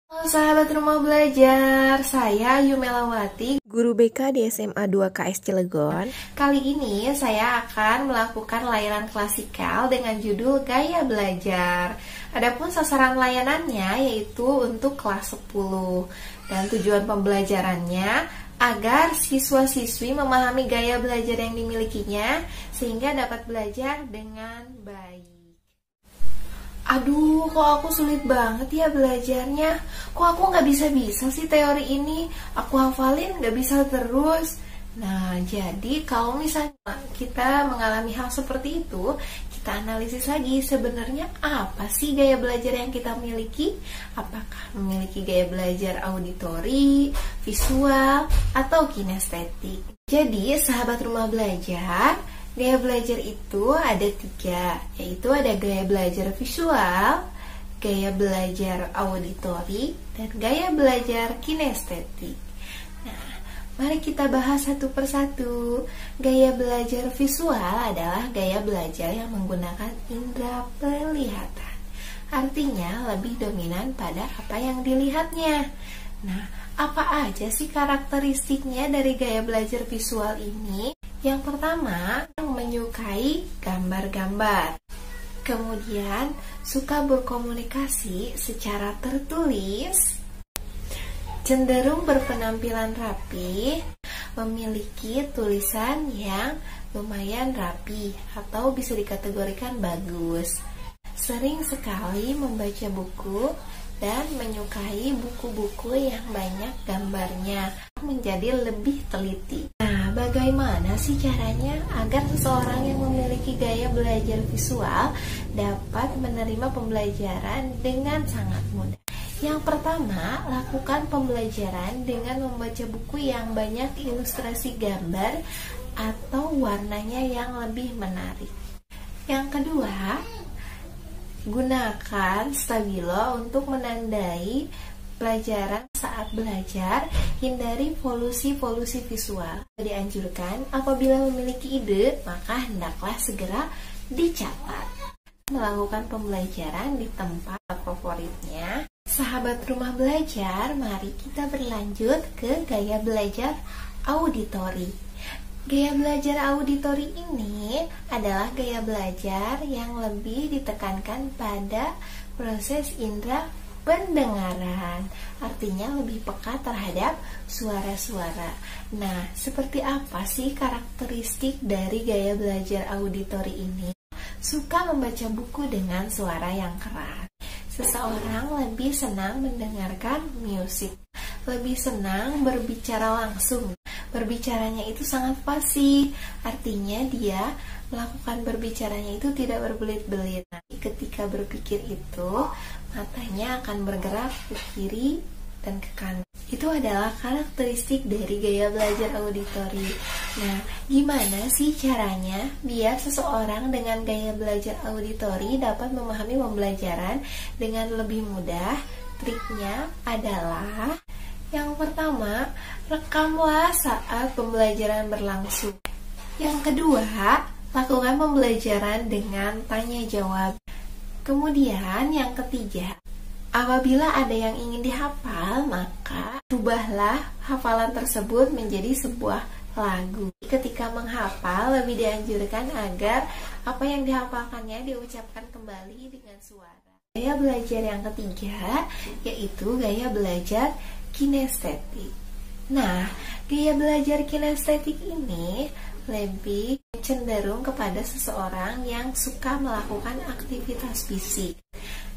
Halo sahabat rumah belajar, saya Yumelawati, guru BK di SMA 2 KS Cilegon. Kali ini saya akan melakukan layanan klasikal dengan judul Gaya Belajar. Adapun sasaran layanannya yaitu untuk kelas 10. Dan tujuan pembelajarannya agar siswa-siswi memahami gaya belajar yang dimilikinya sehingga dapat belajar dengan baik. Aduh, kok aku sulit banget ya belajarnya. Kok aku nggak bisa-bisa sih teori ini. Aku hafalin nggak bisa terus. Nah, jadi kalau misalnya kita mengalami hal seperti itu, kita analisis lagi sebenarnya apa sih gaya belajar yang kita miliki. Apakah memiliki gaya belajar auditori, visual, atau kinestetik. Jadi, sahabat rumah belajar, gaya belajar itu ada 3, yaitu ada gaya belajar visual, gaya belajar auditori, dan gaya belajar kinestetik. Nah, mari kita bahas satu persatu. Gaya belajar visual adalah gaya belajar yang menggunakan indera penglihatan. Artinya lebih dominan pada apa yang dilihatnya. Nah, apa aja sih karakteristiknya dari gaya belajar visual ini? Yang pertama, menyukai gambar-gambar. Kemudian, suka berkomunikasi secara tertulis, cenderung berpenampilan rapi, memiliki tulisan yang lumayan rapi atau bisa dikategorikan bagus. Sering sekali membaca buku dan menyukai buku-buku yang banyak gambarnya, menjadi lebih teliti. Nah, bagaimana sih caranya agar seseorang yang memiliki gaya belajar visual dapat menerima pembelajaran dengan sangat mudah? Yang pertama, lakukan pembelajaran dengan membaca buku yang banyak ilustrasi gambar atau warnanya yang lebih menarik. Yang kedua, gunakan stabilo untuk menandai pelajaran saat belajar. Hindari polusi visual. Dianjurkan apabila memiliki ide, maka hendaklah segera dicatat. Melakukan pembelajaran di tempat favoritnya. Sahabat rumah belajar, mari kita berlanjut ke gaya belajar auditori. Gaya belajar auditori ini adalah gaya belajar yang lebih ditekankan pada proses indera pendengaran. Artinya lebih peka terhadap suara-suara. Nah, seperti apa sih karakteristik dari gaya belajar auditori ini? Suka membaca buku dengan suara yang keras. Seseorang lebih senang mendengarkan musik. Lebih senang berbicara langsung. Berbicaranya itu sangat fasih, artinya dia melakukan berbicaranya itu tidak berbelit-belit. Nah, ketika berpikir itu, matanya akan bergerak ke kiri dan ke kanan. Itu adalah karakteristik dari gaya belajar auditori. Nah, gimana sih caranya biar seseorang dengan gaya belajar auditori dapat memahami pembelajaran dengan lebih mudah? Triknya adalah yang pertama, rekamlah saat pembelajaran berlangsung. Yang kedua, lakukan pembelajaran dengan tanya jawab. Kemudian yang ketiga, apabila ada yang ingin dihafal, maka rubahlah hafalan tersebut menjadi sebuah lagu. Ketika menghafal, lebih dianjurkan agar apa yang dihafalkannya diucapkan kembali dengan suara. Gaya belajar yang ketiga yaitu gaya belajar kinestetik. Nah, gaya belajar kinestetik ini lebih cenderung kepada seseorang yang suka melakukan aktivitas fisik.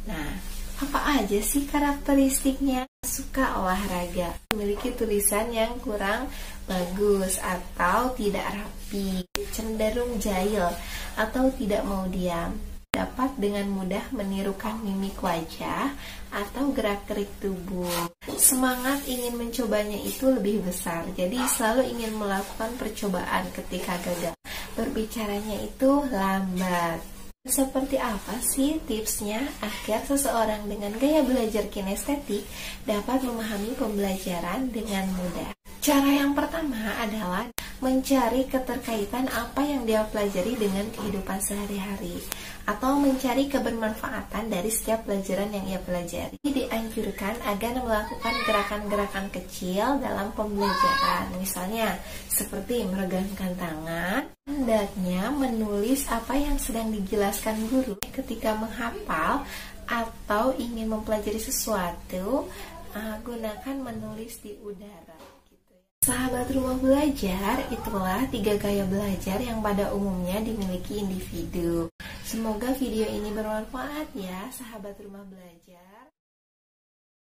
Nah, apa aja sih karakteristiknya? Suka olahraga, memiliki tulisan yang kurang bagus atau tidak rapi, cenderung jahil atau tidak mau diam. Dapat dengan mudah menirukan mimik wajah atau gerak-gerik tubuh. Semangat ingin mencobanya itu lebih besar, jadi selalu ingin melakukan percobaan ketika gagal. Berbicaranya itu lambat. Seperti apa sih tipsnya agar seseorang dengan gaya belajar kinestetik dapat memahami pembelajaran dengan mudah? Cara yang pertama adalah mencari keterkaitan apa yang dia pelajari dengan kehidupan sehari-hari, atau mencari kebermanfaatan dari setiap pelajaran yang ia pelajari. Dianjurkan agar melakukan gerakan-gerakan kecil dalam pembelajaran, misalnya seperti meregangkan tangan. Hendaknya menulis apa yang sedang dijelaskan guru ketika menghafal atau ingin mempelajari sesuatu. Gunakan menulis di udara gitu ya. Sahabat rumah belajar, itulah 3 gaya belajar yang pada umumnya dimiliki individu. Semoga video ini bermanfaat ya, sahabat rumah belajar.